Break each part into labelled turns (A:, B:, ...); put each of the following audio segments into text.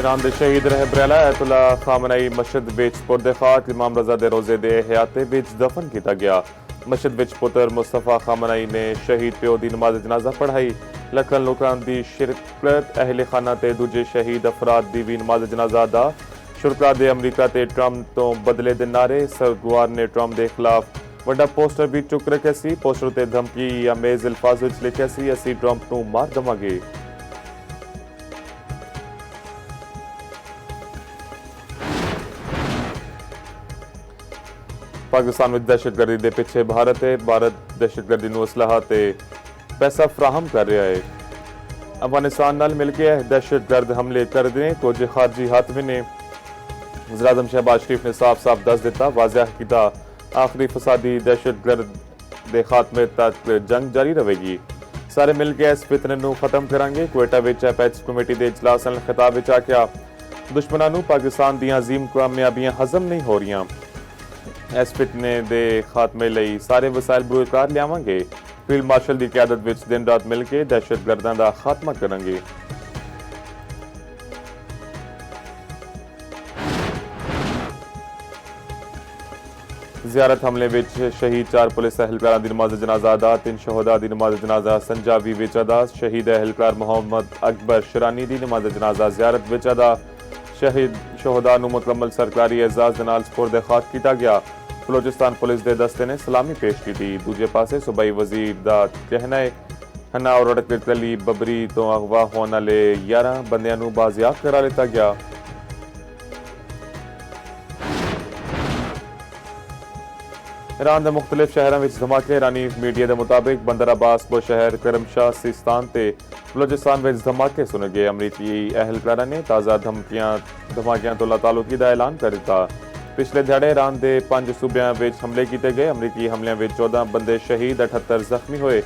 A: Iran के शहीद रहबरेला अयतुल्ला खामनई मस्जिद विच पुरदे खाक इमाम रजा दे रोजे दे हयाते विच दफन किया गया। मस्जिद विच पुत्र मुस्तफा खामनई ने शहीद प्यो की नमाज जनाजा पढ़ाई। लखन लोगों की शिरकत अहले खाना ते दूजे शहीद अफराद की भी नमाज जनाजा अदा। शुरका दे अमरीका ते ट्रंप तो बदले दे नारे। सरगुआर ने ट्रंप के खिलाफ वड्डा पोस्टर भी चुक रखे सी। पोस्टर ते धमकी अमेज अल्फाज विच लिखिया सी, असी ट्रंप नूं मार दवांगे। पाकिस्तान में दहशतगर्दी के पिछे भारत है। भारत दहशतगर्दी नूं असलाह ते पैसा फराहम कर रहा है। अफगानिस्तान नाल मिलकर दहशतगर्द हमले कर दें कुछ खारजी हाथ भी ने। वज़ीर-ए-आज़म शहबाज शरीफ ने साफ साफ दस दिता, वाज़ह किया आखिरी फसादी दहशतगर्द के खात्मे तक जंग जारी रहेगी। सारे मिलकर इस फितने नूं खत्म करांगे। क्वेटा विच एपेक्स कमेटी के इजलास नाल खिताब विच आख्या, दुश्मनां नूं पाकिस्तान दीआं अजीम कामयाबियां हजम नहीं हो रहीआं। इस फितने के खात्मे लई सारे वसाइल बरोकार लियावांगे। फील्ड मार्शल की क्यादत विच दिन रात मिलकर दहशतगर्दां दा खात्मा करांगे। ज़ियारत हमले विच शहीद 4 पुलिस एहलकारां दी नमाज जनाजा अदा। 3 शहोदा दी नमाज जनाजा संजावी विच अदा। शहीद एहलकार मोहम्मद अकबर शरानी दी नमाज जनाजा ज़ियारत विच अदा। शहीद शहोदा नूं मुकम्मल सरकारी एजाज दे नाल सुपुर्द खाक किया गया। बलोचिस्तान पुलिस के दस्ते ने सलामी पेश की थी। दूजे पासे सूबाई वजीर का कहना है, हना और अड़कली बबरी तो अगवा होने वाले 11 बंदियां नूं बाजियाब करा लिता गया। ईरान के मुख्तलिफ शहरों में धमाके। ईरानी मीडिया के मुताबिक बंदर अब्बास बुशहर करमशाह सिस्तान ते बलोचिस्तान में धमाके सुने गए। अमरीकी एहलकारा ने ताज़ा धमाकियां तो लातालुकी का ऐलान कर दिता। पिछले दिहाड़े ईरान के 5 सूबों में हमले किए गए। अमरीकी हमलों में 14 बंदे शहीद, 78 जख्मी हुए।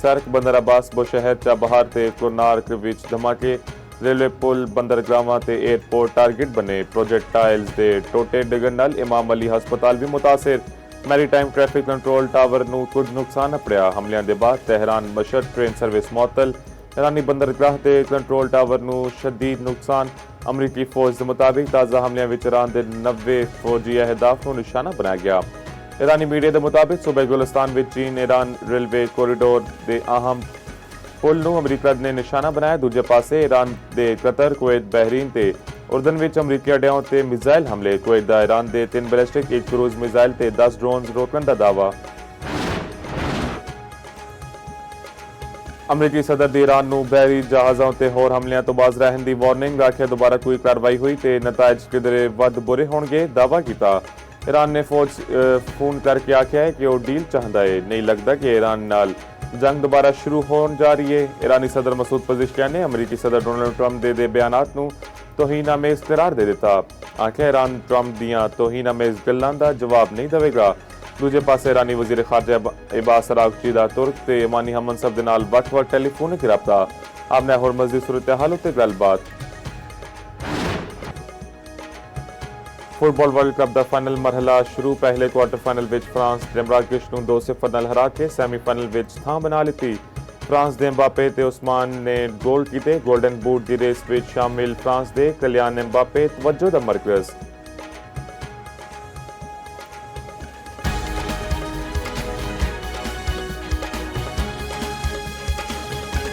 A: सर्क बंदर अब्बास बुशहर चाबहार ते कोनार्क विच धमाके। रेलवे पुल बंदरगाह ते एयरपोर्ट टारगेट बने। प्रोजेक्टाइल्स के टोटे डिगन नाल इमाम अली हस्पताल भी मुतासिर। मैरीटाइम ट्रैफिक कंट्रोल टावर नूं कुछ नुकसान अपड़िया। हमलों के बाद तेहरान मशहद ट्रेन सर्विस मुअत्तल। ईरानी बंदरगाह के कंट्रोल टावर नूं शदीद नुकसान। अमरीकी फौज के मुताबिक ताज़ा हमलों में ईरान के 90 फौजी अहदाफ को निशाना बनाया गया। ईरानी मीडिया के मुताबिक सूबे गुलिस्तान में चीन ईरान रेलवे कॉरिडोर के अहम पुल नूं अमरीका ने निशाना बनाया। दूजे पासे ईरान के कतर, कुवैत, बहरीन ते उर्दन विच अमरीकी अड्डियां ते मिसाइल हमले। कुवैत दा ईरान के 3 बैलिस्टिक, 1 क्रूज मिसाइल ते 10 ड्रोन रोकने का दावा। अमरीकी सदर दी ईरान नूं बहरी जहाज़ों ते होर हमलियां तो बाज रहन दी वार्निंग। आखिया दोबारा कोई कार्रवाई हुई तो नताइज किधरे वध बुरे होणगे। दावा किया ईरान ने फौज फोन करके आख्या है कि वह डील चाहता है। नहीं लगता कि ईरान नाल जंग दोबारा शुरू होने जा रही है। ईरानी सदर मसूद पज़ेश्कियान ने अमरीकी सदर डोनाल्ड ट्रंप दे बयानात नूं तोहीनामेज़ करार दे दिता। आख्या ईरान ट्रंप दीआं तोहीनामेज़ गल्लां दा जवाब नहीं देवेगा। दूजे पासे ईरानी वजीर खारजा अब्बास अरागची दा तुर्क ते यमानी हममनसब दे नाल वक्-वक् टेलीफोनिक रबता। आपने होरमुज़ दी सूरत हाल उत्ते गलबात। फुटबॉल वर्ल्ड कप का फाइनल मरहला शुरू। पहले क्वार्टर फाइनल विच फ्रांस ने मराकेश नूं 2-0 नाल हरा के सैमीफाइनल विच थां बना ली। फ्रांस के एम्बापे ते उस्मान ने गोल किए। गोल्डन बूट की रेस विच शामिल फ्रांस के कल्याण एम्बापे तवज्जो दा मरकज़।